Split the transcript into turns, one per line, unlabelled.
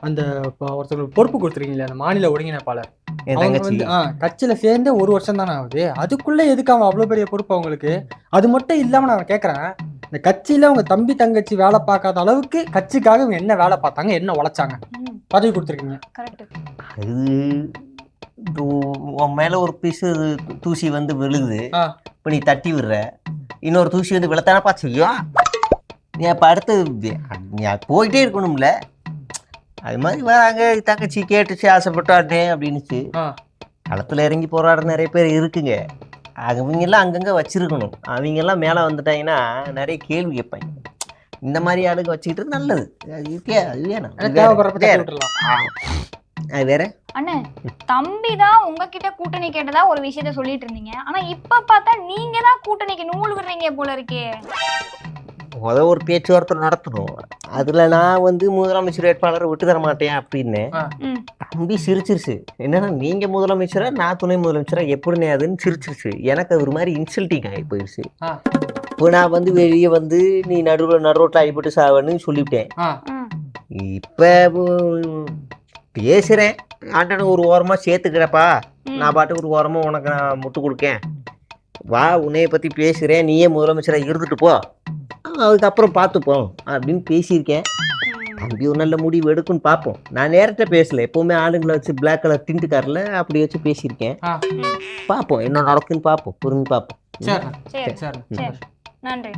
அந்த ஒருத்தருக்கு பொறுப்பு கொடுத்துருக்கீங்களே அந்த மாநில ஒருங்கிணைப்பாளர்,
என்
அவங்க
தங்கச்சி
வந்து கட்சியில சேர்ந்தே 1 வருஷம் தானே ஆகுது. அதுக்குள்ள எதுக்கு அவன் அவ்வளவு பெரிய பொறுப்பு அவங்களுக்கு? அது மட்டும் இல்லாம நான் கேட்கறேன், இந்த கட்சியில உங்க தம்பி தங்கச்சி வேலை பார்க்காத அளவுக்கு கட்சிக்காக இவங்க என்ன வேலை பார்த்தாங்க, என்ன உழைச்சாங்க, பதவி கொடுத்துருக்கீங்க.
அது உன் மேல ஒரு பீஸு தூசி வந்து விழுகுது, இப்போ நீ தட்டி விடுற, இன்னொரு தூசி வந்து விழத்தானப்பா செய்யும். நீ அப்போ அடுத்து நீ போயிட்டே இருக்கணும்ல. அது மாதிரி வராங்க, தங்கச்சி கேட்டுச்சு, ஆசைப்பட்டாட்டே அப்படின்னுச்சு. களத்தில் இறங்கி போராட நிறைய பேர் இருக்குங்க. அவங்கெல்லாம் அங்கங்கே வச்சிருக்கணும். அவங்கெல்லாம் மேலே வந்துட்டாங்கன்னா நிறைய கேள்வி கேட்பாங்க. இந்த மாதிரி ஆளுங்க வச்சுக்கிட்டு நல்லது. அது வேணும், அது வேற.
அண்ணே, தம்பி தான் உங்ககிட்ட கூட்டணி கேட்டதா ஒரு விஷயத்த சொல்லிட்டு இருந்தீங்க. ஆனா இப்ப பார்த்தா நீங்க தான் கூட்டணிக்கு நூல் விடுறீங்க போல இருக்கே.
ஒரு பேச்சுவார்த்தை நடத்தணும். அதுல நான் வந்து முதலமைச்சர் வேட்பாளரை விட்டு தர மாட்டேன் அப்படின்னு தம்பி சிரிச்சிருச்சு. என்னன்னா நீங்க முதலமைச்சரா நான் துணை முதலமைச்சரா எப்படினே அதுன்னு சிரிச்சிருச்சு. எனக்கு அது ஒரு மாதிரி இன்சல்ட்டிங் ஆகி போயிடுச்சு. இப்போ நான் வந்து வெளியே வந்து நீ நடுரோட்டில் ஆகிப்பட்டு சாவன்னு சொல்லிவிட்டேன். இப்போ பேசுகிறேன், ஆண்டனை ஒரு ஓரமாக சேர்த்துக்கிறப்பா, நான் பாட்டு ஒரு ஓரமாக உனக்கு நான் முட்டு கொடுக்கேன், வா உன்னைய பற்றி பேசுகிறேன், நீயே முதலமைச்சராக இருந்துட்டு போ, அதுக்கப்புறம் பார்த்துப்போம் அப்படின்னு பேசியிருக்கேன். தம்பி ஒரு நல்ல முடிவு எடுக்குன்னு பார்ப்போம். நான் நேரத்தை பேசலை, எப்போவுமே ஆளுங்களை வச்சு பிளாக் கலர் டிண்ட் காரில் அப்படி வச்சு பேசியிருக்கேன். பார்ப்போம் என்ன நடக்குன்னு பார்ப்போம், பொறுமை பார்ப்போம்.
நன்றி.